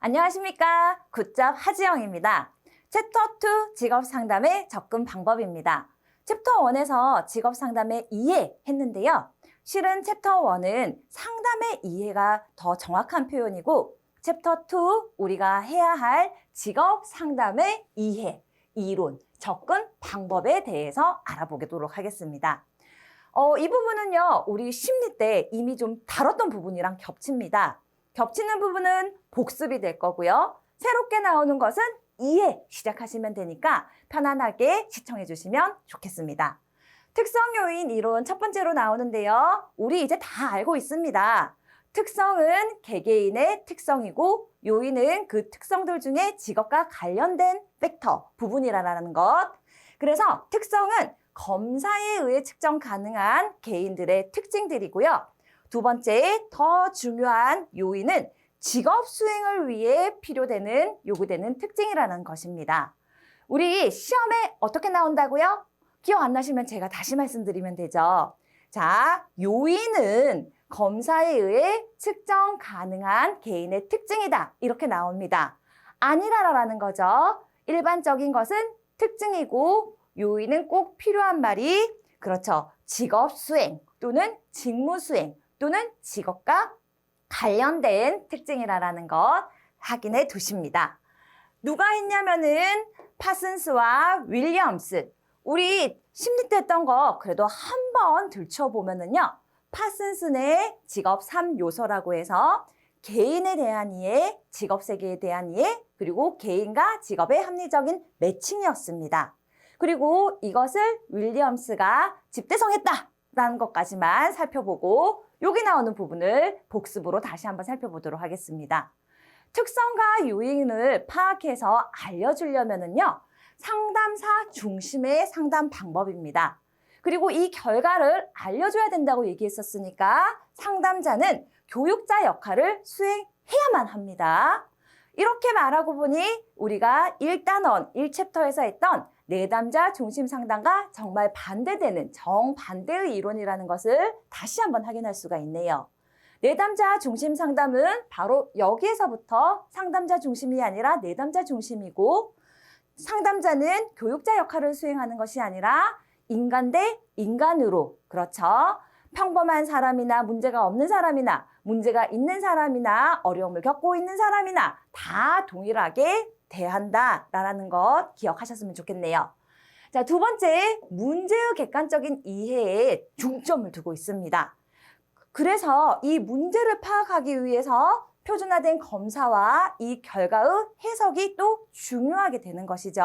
안녕하십니까. 굿잡 하지영입니다. 챕터 2 직업 상담의 접근 방법입니다. 챕터 1에서 직업 상담의 이해 했는데요. 실은 챕터 1은 상담의 이해가 더 정확한 표현이고 챕터 2 우리가 해야 할 직업 상담의 이해, 이론, 접근 방법에 대해서 알아보도록 하겠습니다. 이 부분은요, 우리 심리 때 이미 좀 다뤘던 부분이랑 겹칩니다. 겹치는 부분은 복습이 될 거고요. 새롭게 나오는 것은 이해 시작하시면 되니까 편안하게 시청해 주시면 좋겠습니다. 특성 요인 이론 첫 번째로 나오는데요. 우리 이제 다 알고 있습니다. 특성은 개개인의 특성이고 요인은 그 특성들 중에 직업과 관련된 팩터, 부분이라는 것. 그래서 특성은 검사에 의해 측정 가능한 개인들의 특징들이고요. 두 번째, 더 중요한 요인은 직업 수행을 위해 필요되는, 요구되는 특징이라는 것입니다. 우리 시험에 어떻게 나온다고요? 기억 안 나시면 제가 다시 말씀드리면 되죠. 자, 요인은 검사에 의해 측정 가능한 개인의 특징이다. 이렇게 나옵니다. 아니라라는 거죠. 일반적인 것은 특징이고 요인은 꼭 필요한 말이 그렇죠. 직업 수행 또는 직무 수행 또는 직업과 관련된 특징이라는 것 확인해 두십니다. 누가 했냐면은 파슨스와 윌리엄스. 우리 심리 때 했던 거 그래도 한번 들춰보면은요. 파슨스의 직업 3요소라고 해서 개인에 대한 이해, 직업 세계에 대한 이해, 그리고 개인과 직업의 합리적인 매칭이었습니다. 그리고 이것을 윌리엄스가 집대성했다라는 것까지만 살펴보고 여기 나오는 부분을 복습으로 다시 한번 살펴보도록 하겠습니다. 특성과 요인을 파악해서 알려주려면은요, 상담사 중심의 상담 방법입니다. 그리고 이 결과를 알려줘야 된다고 얘기했었으니까 상담자는 교육자 역할을 수행해야만 합니다. 이렇게 말하고 보니 우리가 1단원, 1챕터에서 했던 내담자 중심 상담과 정말 반대되는 정반대의 이론이라는 것을 다시 한번 확인할 수가 있네요. 내담자 중심 상담은 바로 여기에서부터 상담자 중심이 아니라 내담자 중심이고 상담자는 교육자 역할을 수행하는 것이 아니라 인간 대 인간으로, 그렇죠. 평범한 사람이나 문제가 없는 사람이나 문제가 있는 사람이나 어려움을 겪고 있는 사람이나 다 동일하게 대한다라는 것 기억하셨으면 좋겠네요. 자, 두 번째, 문제의 객관적인 이해에 중점을 두고 있습니다. 그래서 이 문제를 파악하기 위해서 표준화된 검사와 이 결과의 해석이 또 중요하게 되는 것이죠.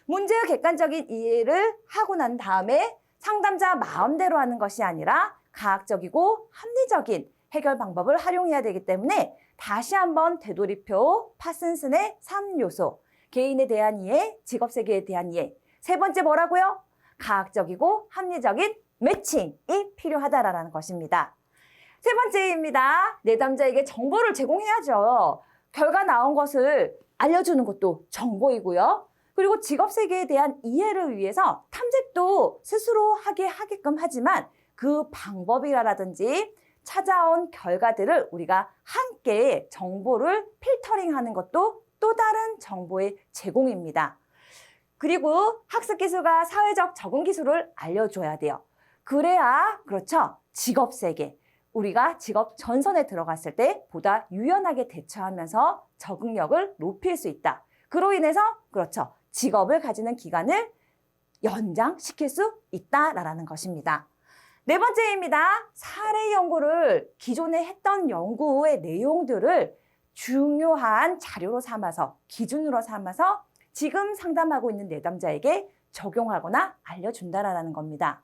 문제의 객관적인 이해를 하고 난 다음에 상담자 마음대로 하는 것이 아니라 과학적이고 합리적인 해결 방법을 활용해야 되기 때문에 다시 한번 되돌이표 파슨슨의 3요소, 개인에 대한 이해, 직업세계에 대한 이해. 세 번째 뭐라고요? 과학적이고 합리적인 매칭이 필요하다라는 것입니다. 세 번째입니다. 내담자에게 정보를 제공해야죠. 결과 나온 것을 알려주는 것도 정보이고요. 그리고 직업세계에 대한 이해를 위해서 탐색도 스스로 하게끔 하지만 그 방법이라든지 찾아온 결과들을 우리가 함께 정보를 필터링하는 것도 또 다른 정보의 제공입니다. 그리고 학습기술과 사회적 적응기술을 알려줘야 돼요. 그래야 그렇죠. 직업세계. 우리가 직업 전선에 들어갔을 때 보다 유연하게 대처하면서 적응력을 높일 수 있다. 그로 인해서 그렇죠. 직업을 가지는 기간을 연장시킬 수 있다라는 것입니다. 네 번째입니다. 사례 연구를 기존에 했던 연구의 내용들을 중요한 자료로 삼아서 기준으로 삼아서 지금 상담하고 있는 내담자에게 적용하거나 알려준다라는 겁니다.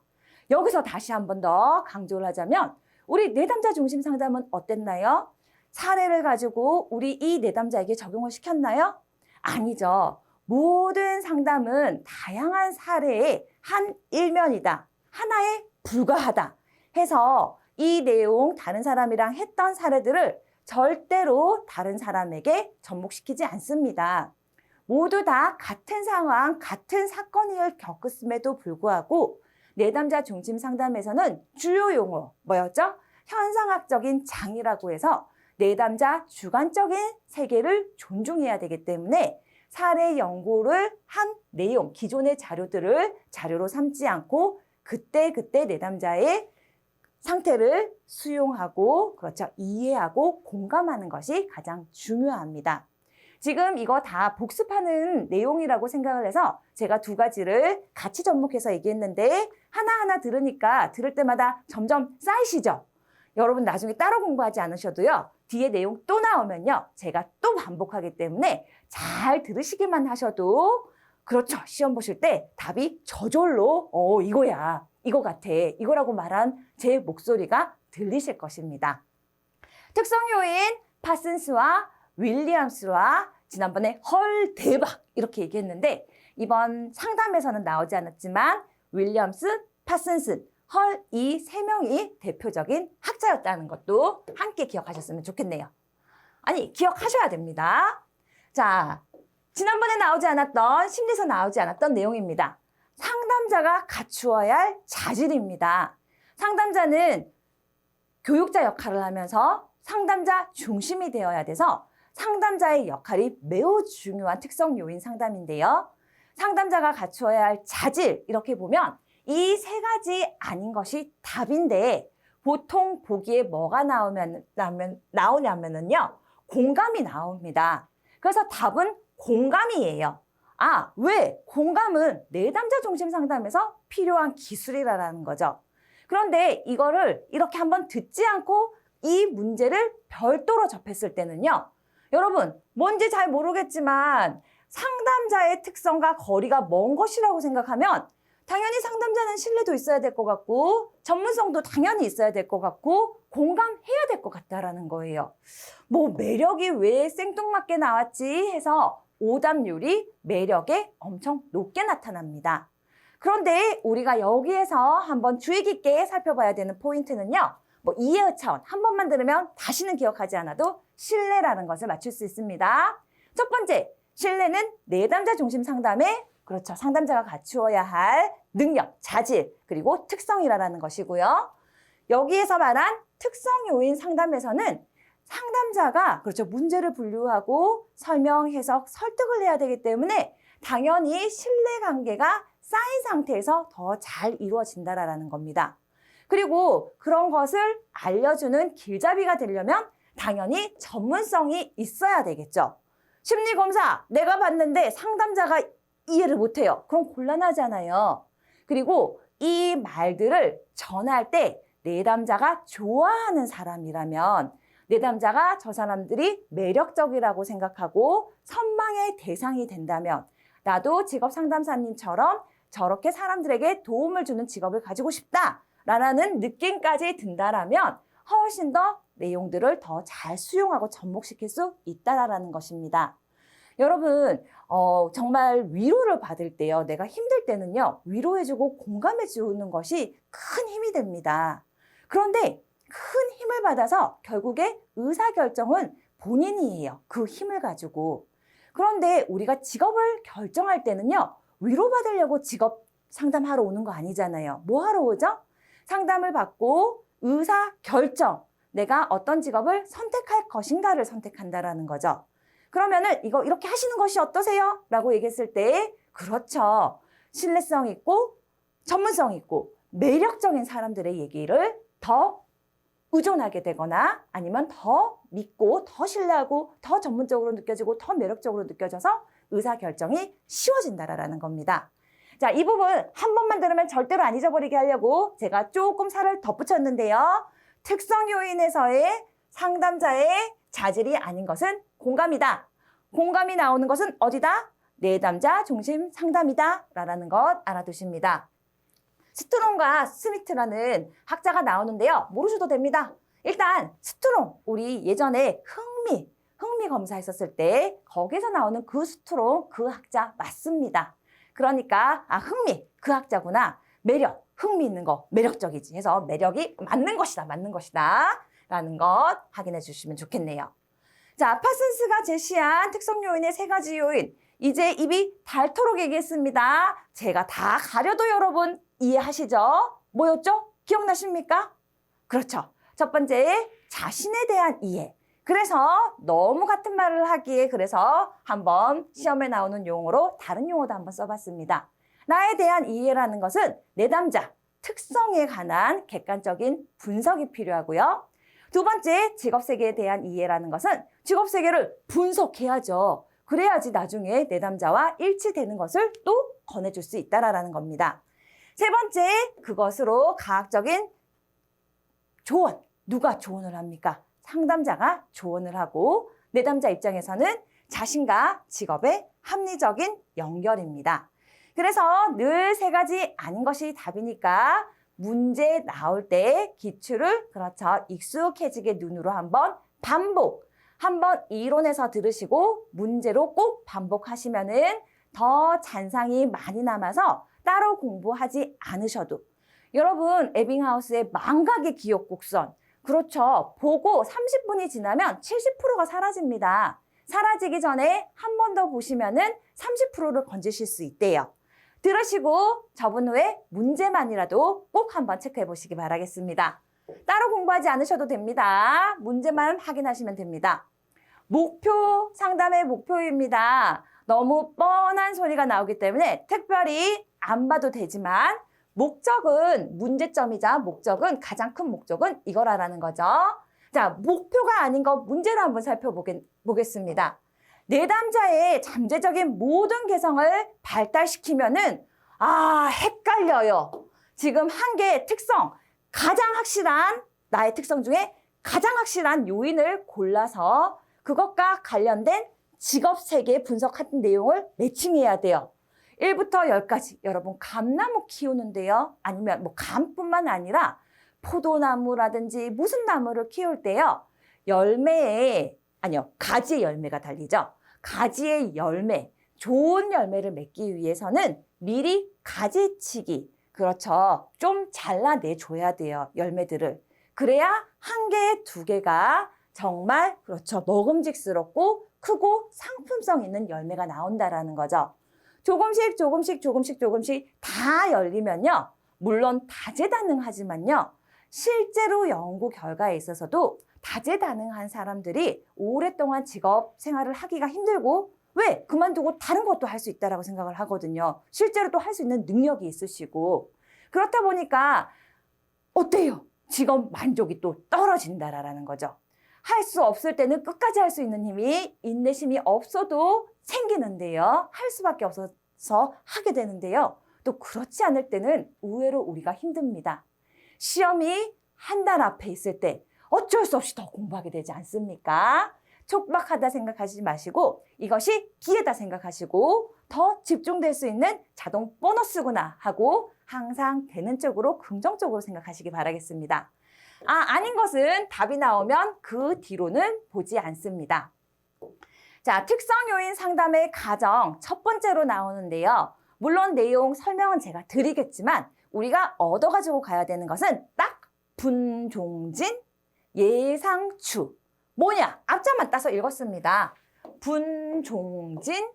여기서 다시 한 번 더 강조를 하자면 우리 내담자 중심 상담은 어땠나요? 사례를 가지고 우리 이 내담자에게 적용을 시켰나요? 아니죠. 모든 상담은 다양한 사례의 한 일면이다. 하나에 불과하다. 해서 이 내용 다른 사람이랑 했던 사례들을 절대로 다른 사람에게 접목시키지 않습니다. 모두 다 같은 상황, 같은 사건을 겪었음에도 불구하고 내담자 중심 상담에서는 주요 용어 뭐였죠? 현상학적인 장이라고 해서 내담자 주관적인 세계를 존중해야 되기 때문에 사례 연구를 한 내용, 기존의 자료들을 자료로 삼지 않고 그때그때 내담자의 상태를 수용하고, 그렇죠, 이해하고 공감하는 것이 가장 중요합니다. 지금 이거 다 복습하는 내용이라고 생각을 해서 제가 두 가지를 같이 접목해서 얘기했는데 하나하나 들으니까 들을 때마다 점점 쌓이시죠? 여러분 나중에 따로 공부하지 않으셔도요. 뒤에 내용 또 나오면요. 제가 또 반복하기 때문에 잘 들으시기만 하셔도, 그렇죠, 시험 보실 때 답이 저절로 이거야, 이거 같아, 이거라고 말한 제 목소리가 들리실 것입니다. 특성 요인 파슨스와 윌리엄스와 지난번에 헐 대박 이렇게 얘기했는데 이번 상담에서는 나오지 않았지만 윌리엄스, 파슨스, 헐 이 세 명이 대표적인 학자였다는 것도 함께 기억하셨으면 좋겠네요. 아니, 기억하셔야 됩니다. 자, 지난번에 나오지 않았던, 심리에서 나오지 않았던 내용입니다. 상담자가 갖추어야 할 자질입니다. 상담자는 교육자 역할을 하면서 상담자 중심이 되어야 돼서 상담자의 역할이 매우 중요한 특성 요인 상담인데요. 상담자가 갖추어야 할 자질, 이렇게 보면 이 세 가지 아닌 것이 답인데 보통 보기에 뭐가 나오냐면요. 공감이 나옵니다. 그래서 답은 공감이에요. 아, 왜? 공감은 내담자 중심 상담에서 필요한 기술이라는 거죠. 그런데 이거를 이렇게 한번 듣지 않고 이 문제를 별도로 접했을 때는요. 여러분, 뭔지 잘 모르겠지만 상담자의 특성과 거리가 먼 것이라고 생각하면 당연히 상담자는 신뢰도 있어야 될 것 같고 전문성도 당연히 있어야 될 것 같고 공감해야 될 것 같다라는 거예요. 뭐 매력이 왜 생뚱맞게 나왔지 해서 오답률이 매력에 엄청 높게 나타납니다. 그런데 우리가 여기에서 한번 주의 깊게 살펴봐야 되는 포인트는요. 뭐 이해의 차원, 한 번만 들으면 다시는 기억하지 않아도 신뢰라는 것을 맞출 수 있습니다. 첫 번째, 신뢰는 내담자 중심 상담의, 그렇죠, 상담자가 갖추어야 할 능력, 자질, 그리고 특성이라는 것이고요. 여기에서 말한 특성 요인 상담에서는 상담자가, 그렇죠, 문제를 분류하고 설명, 해석, 설득을 해야 되기 때문에 당연히 신뢰관계가 쌓인 상태에서 더 잘 이루어진다라는 겁니다. 그리고 그런 것을 알려주는 길잡이가 되려면 당연히 전문성이 있어야 되겠죠. 심리검사 내가 봤는데 상담자가 이해를 못해요. 그럼 곤란하잖아요. 그리고 이 말들을 전할 때 내담자가 좋아하는 사람이라면, 내담자가 저 사람들이 매력적이라고 생각하고 선망의 대상이 된다면 나도 직업 상담사님처럼 저렇게 사람들에게 도움을 주는 직업을 가지고 싶다라는 느낌까지 든다라면 훨씬 더 내용들을 더 잘 수용하고 접목시킬 수 있다라는 것입니다. 여러분, 정말 위로를 받을 때요. 내가 힘들 때는요. 위로해주고 공감해주는 것이 큰 힘이 됩니다. 그런데 큰 힘을 받아서 결국에 의사결정은 본인이 해요. 그 힘을 가지고. 그런데 우리가 직업을 결정할 때는요. 위로받으려고 직업 상담하러 오는 거 아니잖아요. 뭐 하러 오죠? 상담을 받고 의사결정, 내가 어떤 직업을 선택할 것인가를 선택한다라는 거죠. 그러면은 이거 이렇게 하시는 것이 어떠세요? 라고 얘기했을 때, 그렇죠, 신뢰성 있고 전문성 있고 매력적인 사람들의 얘기를 더 의존하게 되거나 아니면 더 믿고 더 신뢰하고 더 전문적으로 느껴지고 더 매력적으로 느껴져서 의사결정이 쉬워진다라는 겁니다. 자, 이 부분 한 번만 들으면 절대로 안 잊어버리게 하려고 제가 조금 살을 덧붙였는데요. 특성 요인에서의 상담자의 자질이 아닌 것은 공감이다. 공감이 나오는 것은 어디다? 내담자 중심 상담이다 라는 것 알아두십니다. 스트롱과 스미트라는 학자가 나오는데요. 모르셔도 됩니다. 일단 스트롱, 우리 예전에 흥미 검사했었을 때 거기서 나오는 그 스트롱, 그 학자 맞습니다. 그러니까 흥미, 그 학자구나. 매력, 흥미 있는 거, 매력적이지 해서 매력이 맞는 것이다 라는 것 확인해 주시면 좋겠네요. 자, 파슨스가 제시한 특성 요인의 세 가지 요인, 이제 입이 닳도록 얘기했습니다. 제가 다 가려도 여러분 이해하시죠? 뭐였죠? 기억나십니까? 그렇죠. 첫 번째, 자신에 대한 이해. 그래서 너무 같은 말을 하기에 그래서 한번 시험에 나오는 용어로 다른 용어도 한번 써봤습니다. 나에 대한 이해라는 것은 내담자, 특성에 관한 객관적인 분석이 필요하고요. 두 번째, 직업세계에 대한 이해라는 것은 직업세계를 분석해야죠. 그래야지 나중에 내담자와 일치되는 것을 또 권해줄 수 있다라는 겁니다. 세 번째, 그것으로 과학적인 조언. 누가 조언을 합니까? 상담자가 조언을 하고 내담자 입장에서는 자신과 직업의 합리적인 연결입니다. 그래서 늘 세 가지 아닌 것이 답이니까 문제 나올 때 기출을 그렇죠. 익숙해지게 눈으로 한번 반복. 한번 이론에서 들으시고 문제로 꼭 반복하시면은 더 잔상이 많이 남아서 따로 공부하지 않으셔도 여러분 에빙하우스의 망각의 기억 곡선 그렇죠. 보고 30분이 지나면 70%가 사라집니다. 사라지기 전에 한 번 더 보시면은 30%를 건지실 수 있대요. 들으시고 접은 후에 문제만이라도 꼭 한번 체크해 보시기 바라겠습니다. 따로 공부하지 않으셔도 됩니다. 문제만 확인하시면 됩니다. 목표, 상담의 목표입니다. 너무 뻔한 소리가 나오기 때문에 특별히 안 봐도 되지만 목적은 문제점이자 목적은 가장 큰 목적은 이거라는 거죠. 자, 목표가 아닌 거 문제로 한번 살펴보겠습니다. 내담자의 잠재적인 모든 개성을 발달시키면은 헷갈려요. 지금 한 개의 특성, 가장 확실한 나의 특성 중에 가장 확실한 요인을 골라서 그것과 관련된 직업 세계 분석하는 내용을 매칭해야 돼요. 1부터 10까지 여러분 감나무 키우는데요. 아니면 뭐 감뿐만 아니라 포도나무라든지 무슨 나무를 키울 때요. 가지의 열매가 달리죠. 가지의 열매, 좋은 열매를 맺기 위해서는 미리 가지치기, 그렇죠. 좀 잘라내줘야 돼요. 열매들을. 그래야 한 개, 두 개가 정말 그렇죠. 먹음직스럽고 크고 상품성 있는 열매가 나온다라는 거죠. 조금씩 다 열리면요. 물론 다재다능하지만요. 실제로 연구 결과에 있어서도 다재다능한 사람들이 오랫동안 직업 생활을 하기가 힘들고 왜? 그만두고 다른 것도 할 수 있다라고 생각을 하거든요. 실제로 또 할 수 있는 능력이 있으시고 그렇다 보니까 어때요? 직업 만족이 또 떨어진다라는 거죠. 할 수 없을 때는 끝까지 할 수 있는 힘이 인내심이 없어도 생기는데요. 할 수밖에 없어서 하게 되는데요. 또 그렇지 않을 때는 의외로 우리가 힘듭니다. 시험이 한 달 앞에 있을 때 어쩔 수 없이 더 공부하게 되지 않습니까? 촉박하다 생각하지 마시고 이것이 기회다 생각하시고 더 집중될 수 있는 자동 보너스구나 하고 항상 되는 쪽으로 긍정적으로 생각하시기 바라겠습니다. 아닌 것은 답이 나오면 그 뒤로는 보지 않습니다. 자, 특성 요인 상담의 과정 첫 번째로 나오는데요. 물론 내용 설명은 제가 드리겠지만 우리가 얻어가지고 가야 되는 것은 딱 분종진, 예상추. 뭐냐? 앞자만 따서 읽었습니다. 분종진,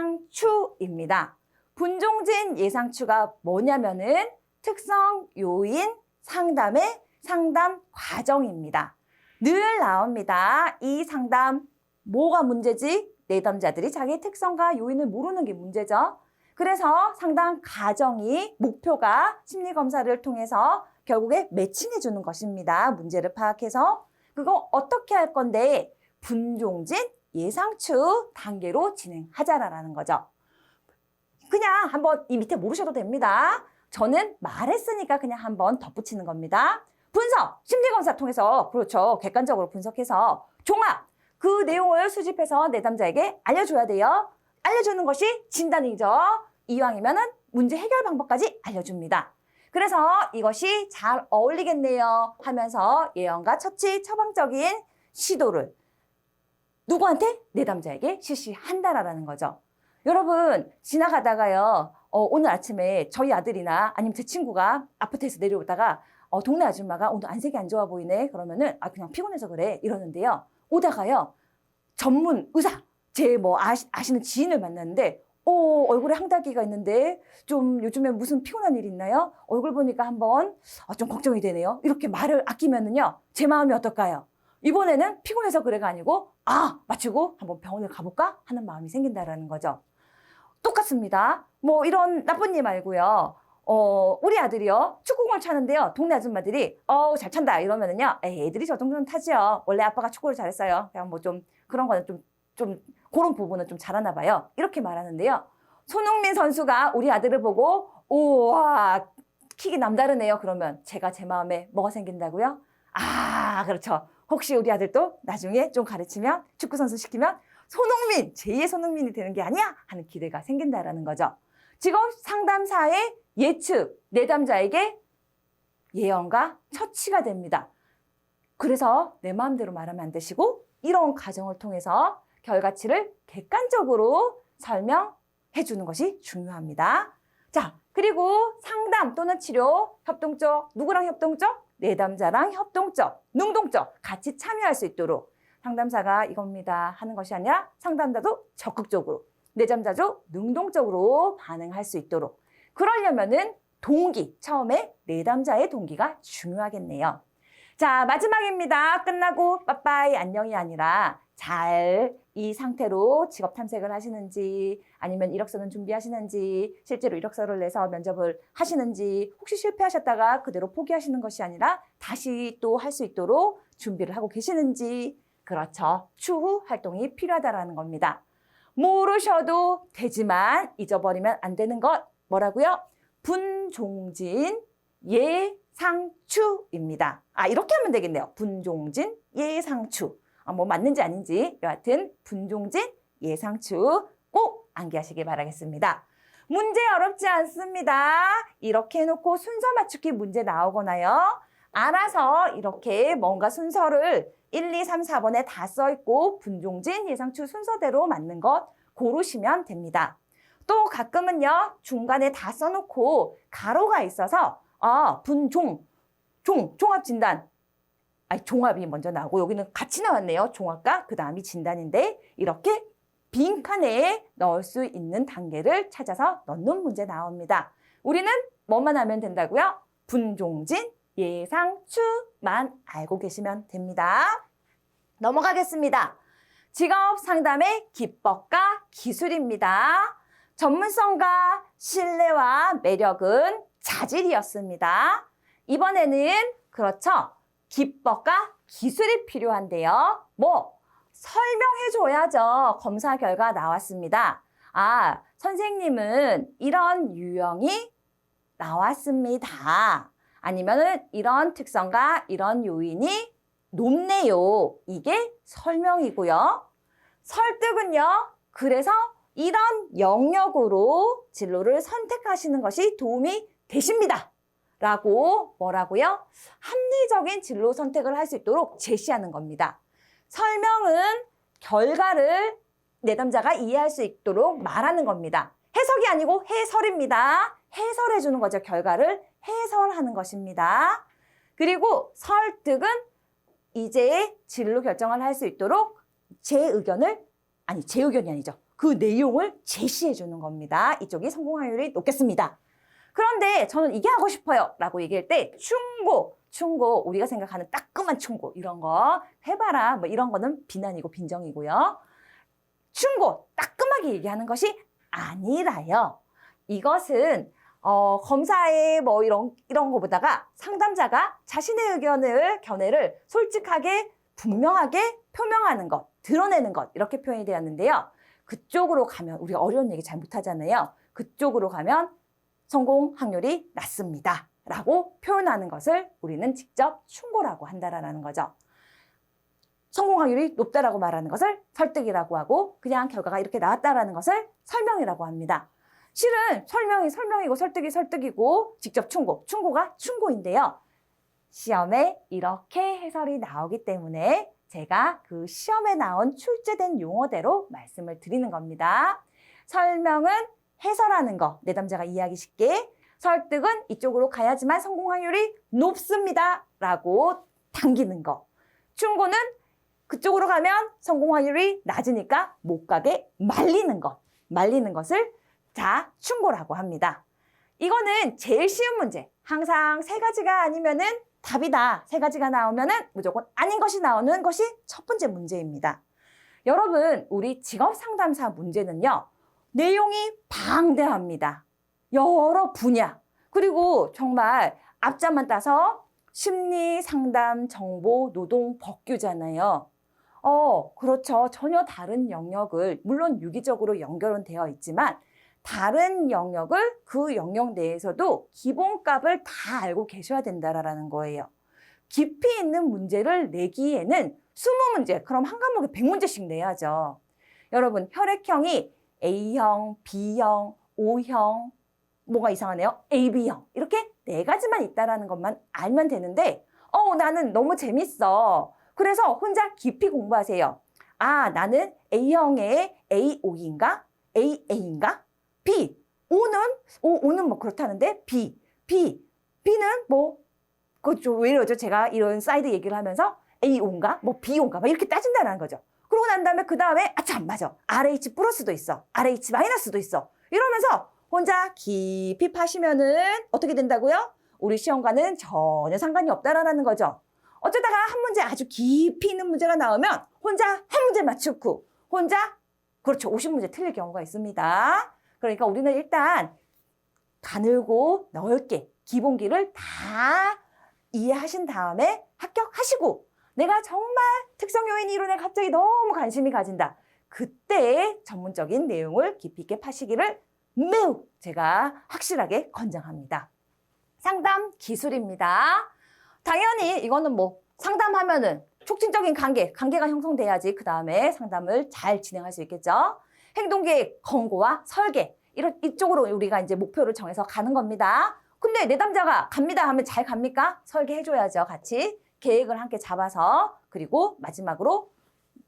예상추입니다. 분종진, 예상추가 뭐냐면은 특성 요인 상담의 상담 과정입니다. 늘 나옵니다. 이 상담 뭐가 문제지? 내담자들이 자기 특성과 요인을 모르는 게 문제죠. 그래서 상담 과정이 목표가 심리검사를 통해서 결국에 매칭해 주는 것입니다. 문제를 파악해서 그거 어떻게 할 건데 분종진, 예상추 단계로 진행하자라는 거죠. 그냥 한번 이 밑에 모르셔도 됩니다. 저는 말했으니까 그냥 한번 덧붙이는 겁니다. 분석, 심리검사 통해서 그렇죠. 객관적으로 분석해서 종합, 그 내용을 수집해서 내담자에게 알려줘야 돼요. 알려주는 것이 진단이죠. 이왕이면은 문제 해결 방법까지 알려줍니다. 그래서 이것이 잘 어울리겠네요 하면서 예언과 처방적인 시도를 누구한테? 내담자에게 실시한다라는 거죠. 여러분 지나가다가요. 오늘 아침에 저희 아들이나 아니면 제 친구가 아파트에서 내려오다가 동네 아줌마가 오늘 안색이 안 좋아 보이네 그러면은 그냥 피곤해서 그래 이러는데요. 오다가요. 전문 의사 제 아시는 지인을 만났는데 얼굴에 항다기가 있는데 좀 요즘에 무슨 피곤한 일 있나요? 얼굴 보니까 한번 좀 걱정이 되네요. 이렇게 말을 아끼면은요. 제 마음이 어떨까요? 이번에는 피곤해서 그래가 아니고 아, 마치고 한번 병원을 가볼까 하는 마음이 생긴다라는 거죠. 똑같습니다. 뭐 이런 나쁜 일 말고요. 우리 아들이요. 축구공을 차는데요. 동네 아줌마들이 잘 찬다 이러면은요. 에이, 애들이 저 정도는 타지요. 원래 아빠가 축구를 잘했어요. 그냥 뭐 좀 그런 거는 좀 그런 부분은 좀 잘하나 봐요. 이렇게 말하는데요. 손흥민 선수가 우리 아들을 보고 우와 킥이 남다르네요. 그러면 제가 제 마음에 뭐가 생긴다고요? 아, 그렇죠. 혹시 우리 아들도 나중에 좀 가르치면 축구 선수 시키면 손흥민, 제2의 손흥민이 되는 게 아니야? 하는 기대가 생긴다라는 거죠. 직업 상담사의 예측, 내담자에게 예언과 처치가 됩니다. 그래서 내 마음대로 말하면 안 되시고 이런 과정을 통해서 결과치를 객관적으로 설명해 주는 것이 중요합니다. 자, 그리고 상담 또는 치료, 협동적, 누구랑 협동적? 내담자랑 협동적, 능동적 같이 참여할 수 있도록 상담사가 이겁니다 하는 것이 아니라 상담자도 적극적으로, 내담자도 능동적으로 반응할 수 있도록 그러려면은 동기, 처음에 내담자의 동기가 중요하겠네요. 자, 마지막입니다. 끝나고 빠빠이 안녕이 아니라 잘 이 상태로 직업 탐색을 하시는지 아니면 이력서는 준비하시는지 실제로 이력서를 내서 면접을 하시는지 혹시 실패하셨다가 그대로 포기하시는 것이 아니라 다시 또 할 수 있도록 준비를 하고 계시는지 그렇죠. 추후 활동이 필요하다라는 겁니다. 모르셔도 되지만 잊어버리면 안 되는 것 뭐라고요? 분종진 예상추입니다. 아, 이렇게 하면 되겠네요. 분종진 예상추. 뭐 맞는지 아닌지 여하튼 분종진 예상추 꼭 암기하시길 바라겠습니다. 문제 어렵지 않습니다. 이렇게 해놓고 순서 맞추기 문제 나오거나요. 알아서 이렇게 뭔가 순서를 1, 2, 3, 4번에 다 써있고 분종진 예상추 순서대로 맞는 것 고르시면 됩니다. 또 가끔은요. 중간에 다 써놓고 가로가 있어서 종합진단 종합이 먼저 나오고 여기는 같이 나왔네요. 종합과 그 다음이 진단인데 이렇게 빈칸에 넣을 수 있는 단계를 찾아서 넣는 문제 나옵니다. 우리는 뭐만 하면 된다고요? 분종진, 예상추만 알고 계시면 됩니다. 넘어가겠습니다. 직업 상담의 기법과 기술입니다. 전문성과 신뢰와 매력은 자질이었습니다. 이번에는 그렇죠. 기법과 기술이 필요한데요. 뭐 설명해줘야죠. 검사 결과 나왔습니다. 아, 선생님은 이런 유형이 나왔습니다. 아니면은 이런 특성과 이런 요인이 높네요. 이게 설명이고요. 설득은요. 그래서 이런 영역으로 진로를 선택하시는 것이 도움이 되십니다. 라고 뭐라고요? 합리적인 진로 선택을 할 수 있도록 제시하는 겁니다. 설명은 결과를 내담자가 이해할 수 있도록 말하는 겁니다. 해석이 아니고 해설입니다. 해설해 주는 거죠. 결과를 해설하는 것입니다. 그리고 설득은 이제 진로 결정을 할 수 있도록 제 의견이 아니죠. 그 내용을 제시해 주는 겁니다. 이쪽이 성공 확률이 높겠습니다. 그런데 저는 이게 하고 싶어요 라고 얘기할 때 충고 우리가 생각하는 따끔한 충고 이런 거 해봐라 뭐 이런 거는 비난이고 빈정이고요. 충고 따끔하게 얘기하는 것이 아니라요. 이것은 검사의 뭐 이런 거보다가 상담자가 자신의 견해를 솔직하게 분명하게 표명하는 것, 드러내는 것 이렇게 표현이 되었는데요. 그쪽으로 가면 우리가 어려운 얘기 잘 못하잖아요. 그쪽으로 가면 성공 확률이 낮습니다. 라고 표현하는 것을 우리는 직접 충고라고 한다라는 거죠. 성공 확률이 높다라고 말하는 것을 설득이라고 하고 그냥 결과가 이렇게 나왔다라는 것을 설명이라고 합니다. 실은 설명이 설명이고 설득이 설득이고 직접 충고가 충고인데요. 시험에 이렇게 해설이 나오기 때문에 제가 그 시험에 나온 출제된 용어대로 말씀을 드리는 겁니다. 설명은 해설하는 거, 내담자가 이해하기 쉽게. 설득은 이쪽으로 가야지만 성공 확률이 높습니다. 라고 당기는 거. 충고는 그쪽으로 가면 성공 확률이 낮으니까 못 가게 말리는 것. 말리는 것을 자, 충고라고 합니다. 이거는 제일 쉬운 문제. 항상 세 가지가 아니면은 답이다. 세 가지가 나오면은 무조건 아닌 것이 나오는 것이 첫 번째 문제입니다. 여러분, 우리 직업 상담사 문제는요. 내용이 방대합니다. 여러 분야. 그리고 정말 앞자만 따서 심리, 상담, 정보, 노동, 법규잖아요. 그렇죠. 전혀 다른 영역을 물론 유기적으로 연결은 되어 있지만 다른 영역을 그 영역 내에서도 기본값을 다 알고 계셔야 된다라는 거예요. 깊이 있는 문제를 내기에는 20문제, 그럼 한 과목에 100문제씩 내야죠. 여러분, 혈액형이 A형, B형, O형, 뭐가 이상하네요. AB형. 이렇게 4가지만 있다라는 것만 알면 되는데 나는 너무 재밌어. 그래서 혼자 깊이 공부하세요. 아, 나는 A형의 A5인가? AA인가? B. O는 뭐 그렇다는데 B는 뭐 왜 이러죠? 제가 이런 사이드 얘기를 하면서 A5인가? 뭐 B5인가? 막 이렇게 따진다는 거죠. 그러고 난 다음에 그 다음에 참 맞아. RH 플러스도 있어. RH 마이너스도 있어. 이러면서 혼자 깊이 파시면은 어떻게 된다고요? 우리 시험과는 전혀 상관이 없다라는 거죠. 어쩌다가 한 문제 아주 깊이 있는 문제가 나오면 혼자 한 문제 맞추고 혼자 그렇죠. 50문제 틀릴 경우가 있습니다. 그러니까 우리는 일단 가늘고 넓게 기본기를 다 이해하신 다음에 합격하시고 내가 정말 특성 요인 이론에 갑자기 너무 관심이 가진다. 그때 전문적인 내용을 깊이 있게 파시기를 매우 제가 확실하게 권장합니다. 상담 기술입니다. 당연히 이거는 뭐 상담하면은 촉진적인 관계가 형성돼야지 그 다음에 상담을 잘 진행할 수 있겠죠. 행동계획, 권고와 설계 이쪽으로 우리가 이제 목표를 정해서 가는 겁니다. 근데 내담자가 갑니다 하면 잘 갑니까? 설계해줘야죠. 같이 계획을 함께 잡아서 그리고 마지막으로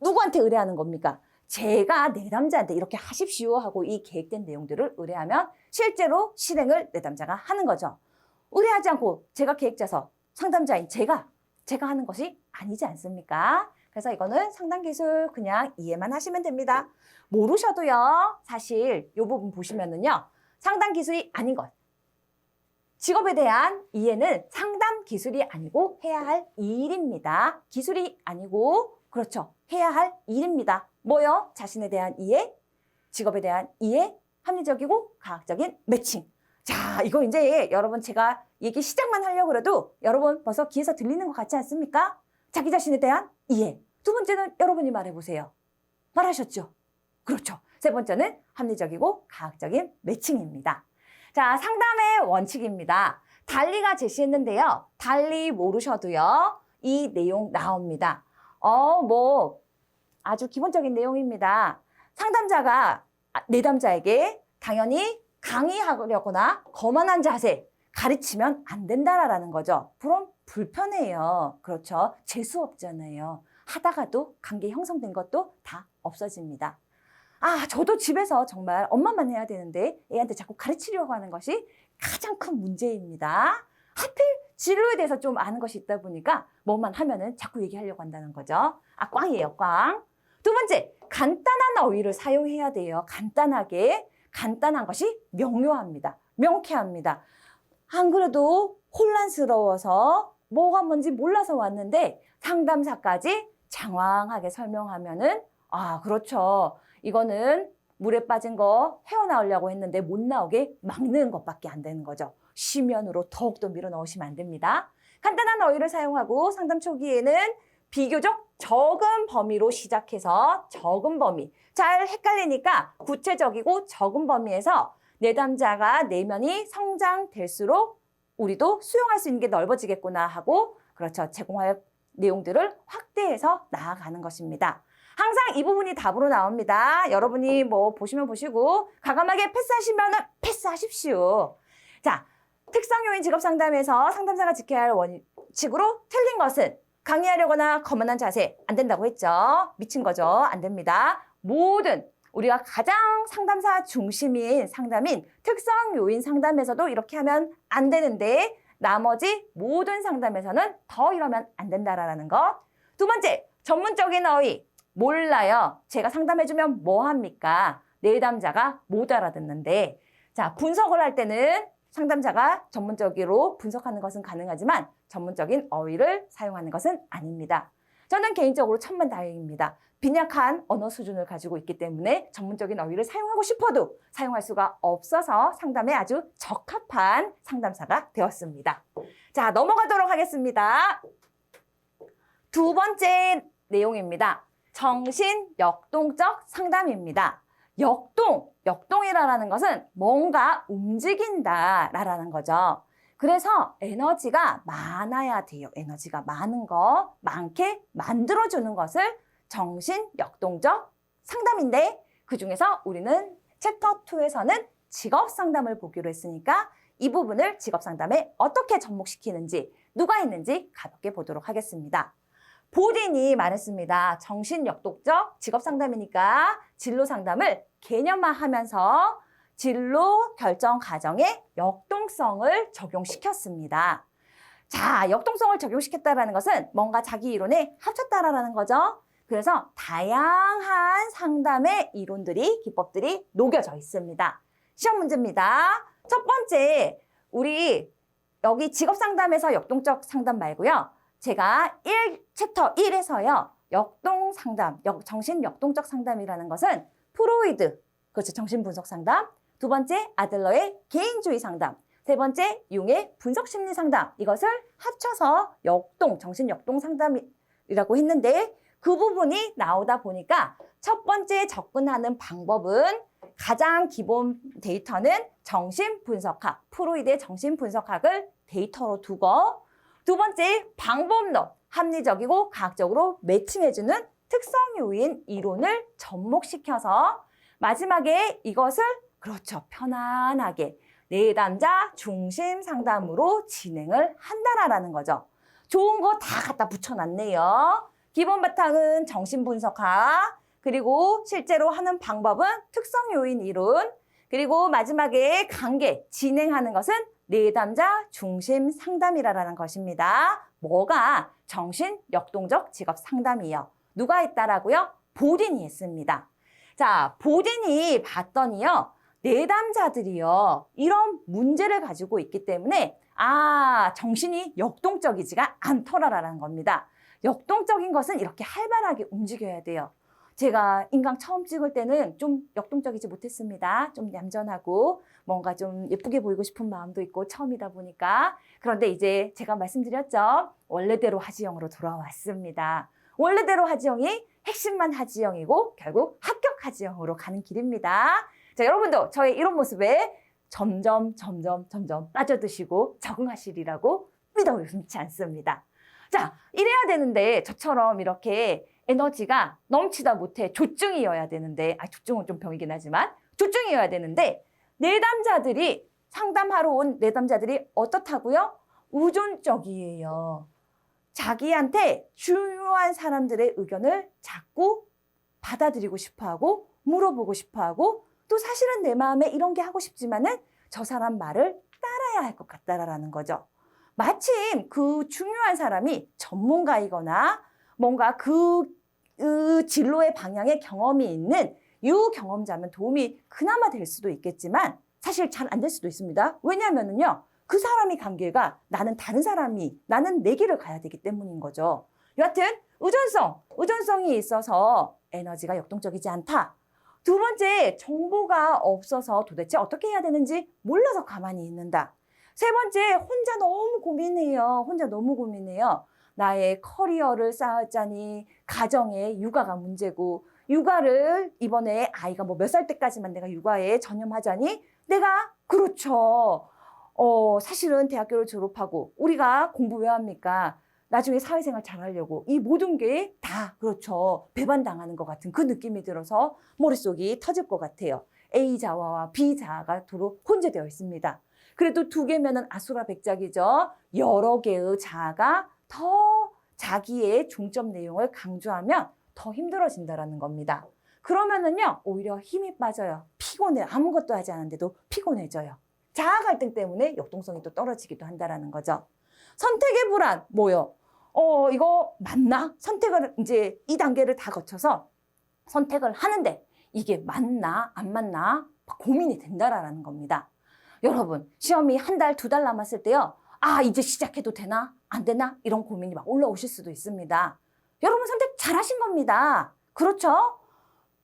누구한테 의뢰하는 겁니까? 제가 내담자한테 이렇게 하십시오 하고 이 계획된 내용들을 의뢰하면 실제로 실행을 내담자가 하는 거죠. 의뢰하지 않고 제가 계획 짜서 상담자인 제가 하는 것이 아니지 않습니까? 그래서 이거는 상담 기술 그냥 이해만 하시면 됩니다. 모르셔도요. 사실 이 부분 보시면은요. 상담 기술이 아닌 것. 직업에 대한 이해는 상담 기술이 아니고 해야 할 일입니다. 기술이 아니고 그렇죠. 해야 할 일입니다. 뭐요? 자신에 대한 이해, 직업에 대한 이해, 합리적이고 과학적인 매칭. 자, 이거 이제 여러분 제가 얘기 시작만 하려고 그래도 여러분 벌써 귀에서 들리는 것 같지 않습니까? 자기 자신에 대한 이해. 두 번째는 여러분이 말해보세요. 말하셨죠? 그렇죠. 세 번째는 합리적이고 과학적인 매칭입니다. 자, 상담의 원칙입니다. 달리가 제시했는데요. 달리 모르셔도요. 이 내용 나옵니다. 뭐 아주 기본적인 내용입니다. 상담자가 내담자에게 당연히 강의하려거나 거만한 자세 가르치면 안 된다라는 거죠. 그럼 불편해요. 그렇죠. 재수 없잖아요. 하다가도 관계 형성된 것도 다 없어집니다. 저도 집에서 정말 엄마만 해야 되는데 애한테 자꾸 가르치려고 하는 것이 가장 큰 문제입니다. 하필 진로에 대해서 좀 아는 것이 있다 보니까 뭐만 하면은 자꾸 얘기하려고 한다는 거죠. 꽝이에요, 꽝. 두 번째, 간단한 어휘를 사용해야 돼요. 간단하게. 간단한 것이 명료합니다. 명쾌합니다. 안 그래도 혼란스러워서 뭐가 뭔지 몰라서 왔는데 상담사까지 장황하게 설명하면은 그렇죠. 이거는 물에 빠진 거 헤어나오려고 했는데 못 나오게 막는 것밖에 안 되는 거죠. 쉬면으로 더욱더 밀어넣으시면 안 됩니다. 간단한 어휘를 사용하고 상담 초기에는 비교적 적은 범위로 시작해서 적은 범위. 잘 헷갈리니까 구체적이고 적은 범위에서 내담자가 내면이 성장될수록 우리도 수용할 수 있는 게 넓어지겠구나 하고 그렇죠. 제공할 내용들을 확대해서 나아가는 것입니다. 항상 이 부분이 답으로 나옵니다. 여러분이 뭐 보시면 보시고 과감하게 패스하시면은 패스하십시오. 자, 특성 요인 직업 상담에서 상담사가 지켜야 할 원칙으로 틀린 것은 강의하려거나 거만한 자세 안 된다고 했죠. 미친 거죠. 안 됩니다. 모든 우리가 가장 상담사 중심인 상담인 특성 요인 상담에서도 이렇게 하면 안 되는데 나머지 모든 상담에서는 더 이러면 안 된다라는 것. 두 번째, 전문적인 어휘. 몰라요. 제가 상담해주면 뭐 합니까? 내담자가 못 알아듣는데. 자, 분석을 할 때는 상담자가 전문적으로 분석하는 것은 가능하지만 전문적인 어휘를 사용하는 것은 아닙니다. 저는 개인적으로 천만다행입니다. 빈약한 언어 수준을 가지고 있기 때문에 전문적인 어휘를 사용하고 싶어도 사용할 수가 없어서 상담에 아주 적합한 상담사가 되었습니다. 자, 넘어가도록 하겠습니다. 두 번째 내용입니다. 정신역동적 상담입니다. 역동이라는 것은 뭔가 움직인다라는 거죠. 그래서 에너지가 많아야 돼요. 에너지가 많은 거, 많게 만들어주는 것을 정신역동적 상담인데 그중에서 우리는 챕터 2에서는 직업 상담을 보기로 했으니까 이 부분을 직업 상담에 어떻게 접목시키는지 누가 있는지 가볍게 보도록 하겠습니다. 보딘이 말했습니다. 정신역동적 직업 상담이니까 진로 상담을 개념화하면서 진로 결정 과정에 역동성을 적용시켰습니다. 자, 역동성을 적용시켰다는 것은 뭔가 자기 이론에 합쳤다라는 거죠. 그래서 다양한 상담의 이론들이, 기법들이 녹여져 있습니다. 시험 문제입니다. 첫 번째, 우리 여기 직업 상담에서 역동적 상담 말고요. 제가 챕터 1에서요. 역동 상담, 정신 역동적 상담이라는 것은 프로이드, 그렇죠. 정신분석 상담. 두 번째, 아들러의 개인주의 상담. 세 번째, 융의 분석심리 상담. 이것을 합쳐서 역동, 정신 역동 상담이라고 했는데 그 부분이 나오다 보니까 첫 번째 접근하는 방법은 가장 기본 데이터는 정신분석학, 프로이드의 정신분석학을 데이터로 두고 두 번째, 방법론, 합리적이고 과학적으로 매칭해주는 특성 요인 이론을 접목시켜서 마지막에 이것을 그렇죠. 편안하게 내담자 중심 상담으로 진행을 한다라는 거죠. 좋은 거 다 갖다 붙여놨네요. 기본 바탕은 정신분석학, 그리고 실제로 하는 방법은 특성 요인 이론, 그리고 마지막에 관계, 진행하는 것은 내담자 중심 상담이라는 것입니다. 뭐가 정신 역동적 직업 상담이요. 누가 했다라고요? 보딘이 했습니다. 자, 보딘이 봤더니요. 내담자들이요. 이런 문제를 가지고 있기 때문에 정신이 역동적이지가 않더라라는 겁니다. 역동적인 것은 이렇게 활발하게 움직여야 돼요. 제가 인강 처음 찍을 때는 좀 역동적이지 못했습니다. 좀 얌전하고 뭔가 좀 예쁘게 보이고 싶은 마음도 있고 처음이다 보니까. 그런데 이제 제가 말씀드렸죠. 원래대로 하지영으로 돌아왔습니다. 원래대로 하지영이 핵심만 하지영이고 결국 합격 하지영으로 가는 길입니다. 자, 여러분도 저의 이런 모습에 점점 빠져드시고 적응하시리라고 믿어 의심치 않습니다. 자, 이래야 되는데 저처럼 이렇게 에너지가 넘치다 못해 조증이어야 되는데, 조증은 좀 병이긴 하지만 조증이어야 되는데 내담자들이 상담하러 온 내담자들이 어떻다고요? 의존적이에요. 자기한테 중요한 사람들의 의견을 자꾸 받아들이고 싶어하고 물어보고 싶어하고 또 사실은 내 마음에 이런 게 하고 싶지만은 저 사람 말을 따라야 할 것 같다라는 거죠. 마침 그 중요한 사람이 전문가이거나 뭔가 그 진로의 방향에 경험이 있는 유경험자면 도움이 그나마 될 수도 있겠지만 사실 잘 안 될 수도 있습니다. 왜냐하면요. 그 사람이 간 길과 나는 다른 사람이, 나는 내 길을 가야 되기 때문인 거죠. 여하튼 의존성이 있어서 에너지가 역동적이지 않다. 두 번째, 정보가 없어서 도대체 어떻게 해야 되는지 몰라서 가만히 있는다. 세 번째, 혼자 너무 고민해요. 나의 커리어를 쌓았자니 가정에 육아가 문제고 육아를 이번에 아이가 뭐 몇 살 때까지만 내가 육아에 전념하자니 내가 그렇죠. 사실은 대학교를 졸업하고 우리가 공부 왜 합니까? 나중에 사회생활 잘하려고 이 모든 게 다 그렇죠. 배반당하는 것 같은 그 느낌이 들어서 머릿속이 터질 것 같아요. A자와와 B자가 도로 혼재되어 있습니다. 그래도 두 개면은 아수라백작이죠. 여러 개의 자아가 더 자기의 중점 내용을 강조하면 더 힘들어진다는 겁니다. 그러면은요, 오히려 힘이 빠져요. 피곤해. 아무것도 하지 않았는데도 피곤해져요. 자아 갈등 때문에 역동성이 또 떨어지기도 한다는 거죠. 선택의 불안, 뭐요? 이거 맞나? 선택을 이제 이 단계를 다 거쳐서 선택을 하는데 이게 맞나? 안 맞나? 고민이 된다라는 겁니다. 여러분, 시험이 한 달, 두 달 남았을 때요. 아, 이제 시작해도 되나? 안 되나? 이런 고민이 막 올라오실 수도 있습니다. 여러분 선택 잘하신 겁니다. 그렇죠?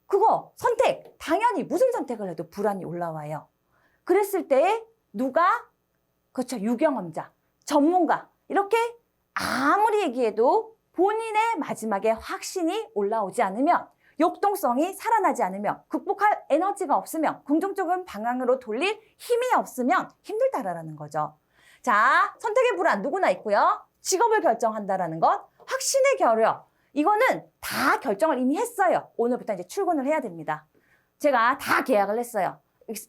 그거 선택, 당연히 무슨 선택을 해도 불안이 올라와요. 그랬을 때 누가? 그렇죠. 유경험자, 전문가 이렇게 아무리 얘기해도 본인의 마지막에 확신이 올라오지 않으면 역동성이 살아나지 않으면 극복할 에너지가 없으면 긍정적인 방향으로 돌릴 힘이 없으면 힘들다라는 거죠. 자, 선택의 불안 누구나 있고요. 직업을 결정한다라는 것, 확신의 결여. 이거는 다 결정을 이미 했어요. 오늘부터 이제 출근을 해야 됩니다. 제가 다 계약을 했어요.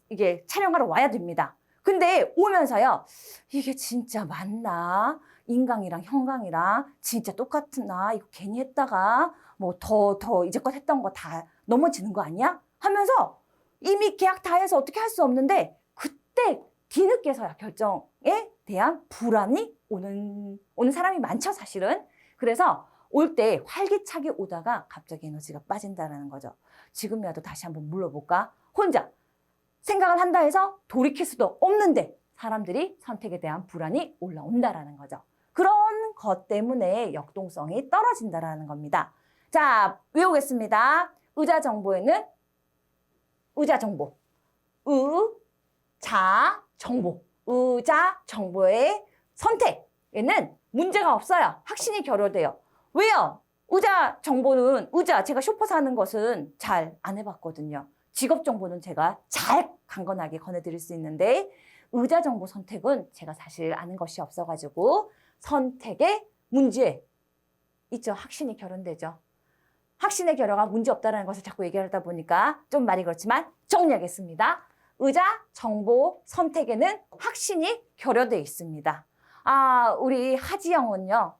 이게 촬영하러 와야 됩니다. 근데 오면서요. 이게 진짜 맞나? 인강이랑 형강이랑 진짜 똑같나? 이거 괜히 했다가 뭐 더 이제껏 했던 거 다 넘어지는 거 아니야? 하면서 이미 계약 다 해서 어떻게 할 수 없는데 그때 뒤늦게서야 결정에 대한 불안이 오는 사람이 많죠, 사실은. 그래서 올 때 활기차게 오다가 갑자기 에너지가 빠진다는 거죠. 지금이라도 다시 한번 물러볼까? 혼자 생각을 한다 해서 돌이킬 수도 없는데 사람들이 선택에 대한 불안이 올라온다라는 거죠. 그런 것 때문에 역동성이 떨어진다라는 겁니다. 자, 외우겠습니다. 의자정보에는 의자정보, 의자정보, 의자정보의 선택에는 문제가 없어요. 확신이 결여돼요. 왜요? 의자정보는 제가 쇼퍼 사는 것은 잘 안 해봤거든요. 직업 정보는 제가 잘 강건하게 권해드릴 수 있는데 의자정보 선택은 제가 사실 아는 것이 없어가지고 선택의 문제 있죠. 확신이 결여되죠. 확신의 결여가 문제 없다는 것을 자꾸 얘기하다 보니까 좀 말이 그렇지만 정리하겠습니다. 의자정보 선택에는 확신이 결여되어 있습니다. 아, 우리 하지영은요.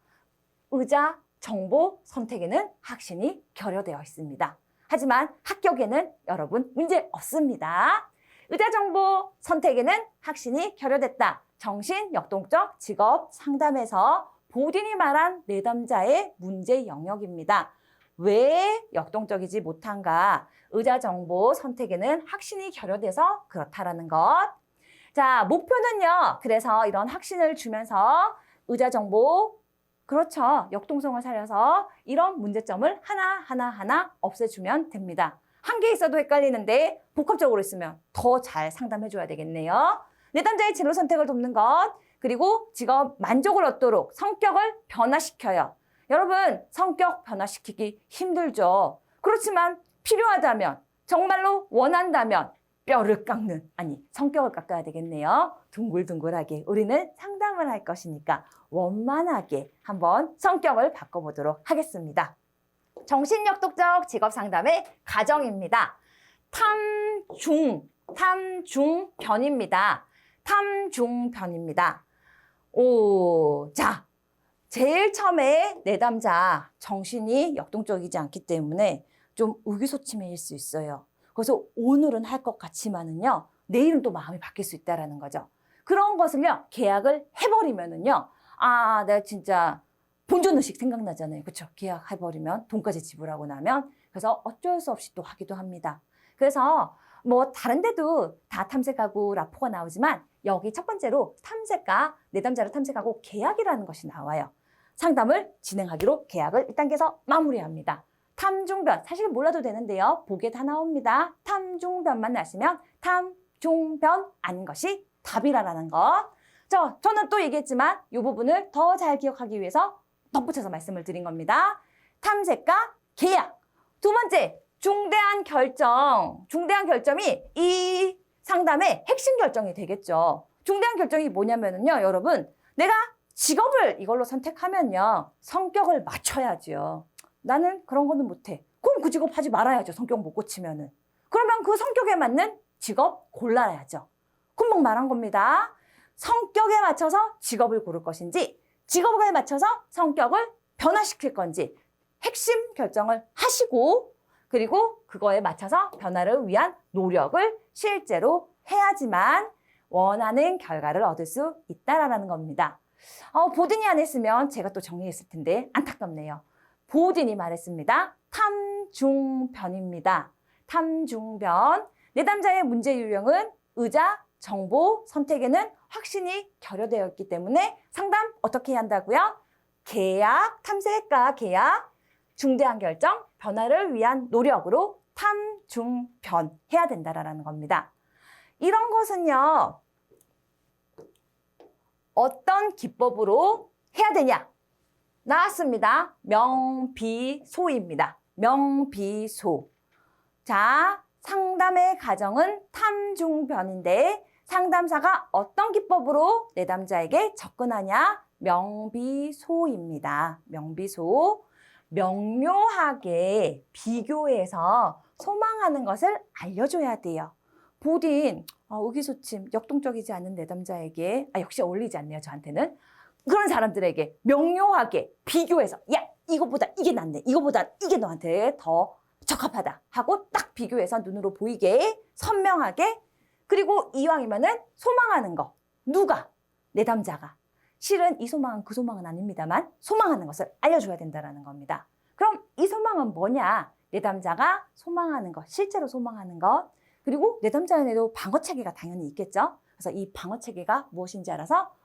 의자정보 선택에는 확신이 결여되어 있습니다. 하지만 합격에는 여러분 문제 없습니다. 의자정보 선택에는 확신이 결여됐다. 정신역동적 직업 상담에서 보딘이 말한 내담자의 문제 영역입니다. 왜 역동적이지 못한가? 의자정보 선택에는 확신이 결여돼서 그렇다라는 것. 자, 목표는요. 그래서 이런 확신을 주면서 의자정보 그렇죠. 역동성을 살려서 이런 문제점을 하나 없애주면 됩니다. 한 개 있어도 헷갈리는데 복합적으로 있으면 더 잘 상담해줘야 되겠네요. 내담자의 진로 선택을 돕는 것, 그리고 직업 만족을 얻도록 성격을 변화시켜요. 여러분, 성격 변화시키기 힘들죠. 그렇지만 필요하다면, 정말로 원한다면 뼈를 깎는, 아니 성격을 깎아야 되겠네요. 둥글둥글하게 우리는 상담을 할 것이니까 원만하게 한번 성격을 바꿔보도록 하겠습니다. 정신역동적 직업상담의 가정입니다. 탐중변입니다. 탐중변입니다. 자, 제일 처음에 내담자 정신이 역동적이지 않기 때문에 좀 의기소침해질 수 있어요. 그래서 오늘은 할 것 같지만은요, 내일은 또 마음이 바뀔 수 있다라는 거죠. 그런 것을요, 계약을 해버리면은요, 아, 내가 진짜 본전의식 생각나잖아요. 그렇죠? 계약해버리면 돈까지 지불하고 나면 그래서 어쩔 수 없이 또 하기도 합니다. 그래서 뭐 다른 데도 다 탐색하고 라포가 나오지만 여기 첫 번째로 탐색과 내담자를 탐색하고 계약이라는 것이 나와요. 상담을 진행하기로 계약을 1단계에서 마무리합니다. 탐중변, 사실 몰라도 되는데요. 보기에 다 나옵니다. 탐중변만 아시면 탐중변 아닌 것이 답이라는 것. 저는 또 얘기했지만 이 부분을 더 잘 기억하기 위해서 덧붙여서 말씀을 드린 겁니다. 탐색과 계약. 두 번째, 중대한 결정. 중대한 결정이 이 상담의 핵심 결정이 되겠죠. 중대한 결정이 뭐냐면요, 여러분. 내가 직업을 이걸로 선택하면요, 성격을 맞춰야죠. 나는 그런 거는 못해. 그럼 그 직업 하지 말아야죠. 성격 못 고치면은. 그러면 그 성격에 맞는 직업 골라야죠. 금방 말한 겁니다. 성격에 맞춰서 직업을 고를 것인지 직업에 맞춰서 성격을 변화시킬 건지 핵심 결정을 하시고 그리고 그거에 맞춰서 변화를 위한 노력을 실제로 해야지만 원하는 결과를 얻을 수 있다라는 겁니다. 보딘이 안 했으면 제가 또 정리했을 텐데 안타깝네요. 보딘이 말했습니다. 탐중변입니다. 탐중변. 내담자의 문제 유형은 의자 정보 선택에는 확신이 결여되어 있기 때문에 상담 어떻게 해야 한다고요? 계약, 탐색과 계약, 중대한 결정, 변화를 위한 노력으로 탐중변 해야 된다라는 겁니다. 이런 것은요, 어떤 기법으로 해야 되냐? 나왔습니다. 명비소입니다. 명비소. 자, 상담의 과정은 탐중변인데 상담사가 어떤 기법으로 내담자에게 접근하냐? 명비소입니다. 명비소. 명료하게 비교해서 소망하는 것을 알려줘야 돼요. 보딘, 의기소침, 역동적이지 않은 내담자에게, 역시 어울리지 않네요, 저한테는. 그런 사람들에게 명료하게 비교해서, 야, 이거보다 이게 낫네, 이거보다 이게 너한테 더 적합하다 하고 딱 비교해서 눈으로 보이게 선명하게, 그리고 이왕이면은 소망하는 거. 누가? 내담자가. 실은 이 소망은 그 소망은 아닙니다만 소망하는 것을 알려줘야 된다는 겁니다. 그럼 이 소망은 뭐냐? 내담자가 소망하는 것, 실제로 소망하는 것, 그리고 내담자에도 방어체계가 당연히 있겠죠. 그래서 이 방어체계가 무엇인지 알아서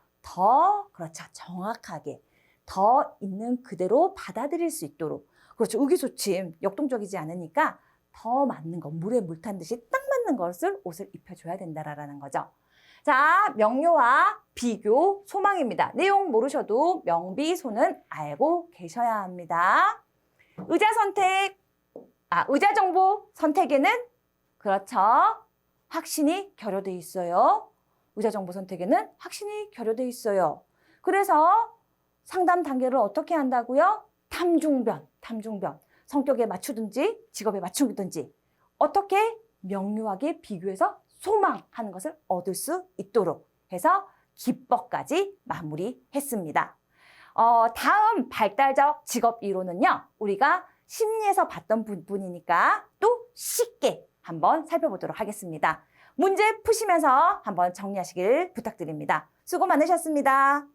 그렇죠, 정확하게 더 있는 그대로 받아들일 수 있도록, 그렇죠, 의기소침, 역동적이지 않으니까 더 맞는 거, 물에 물 탄 듯이 딱 맞는 것을 옷을 입혀줘야 된다라는 거죠. 자, 명료와 비교, 소망입니다. 내용 모르셔도 명비소는 알고 계셔야 합니다. 의자 정보 선택에는 그렇죠, 확신이 결여돼 있어요. 의자 정보 선택에는 확신이 결여돼 있어요. 그래서 상담 단계를 어떻게 한다고요? 탐중변. 성격에 맞추든지 직업에 맞추든지 어떻게 명료하게 비교해서 소망하는 것을 얻을 수 있도록 해서 기법까지 마무리했습니다. 다음 발달적 직업 이론은요, 우리가 심리에서 봤던 부분이니까 또 쉽게 한번 살펴보도록 하겠습니다. 문제 푸시면서 한번 정리하시길 부탁드립니다. 수고 많으셨습니다.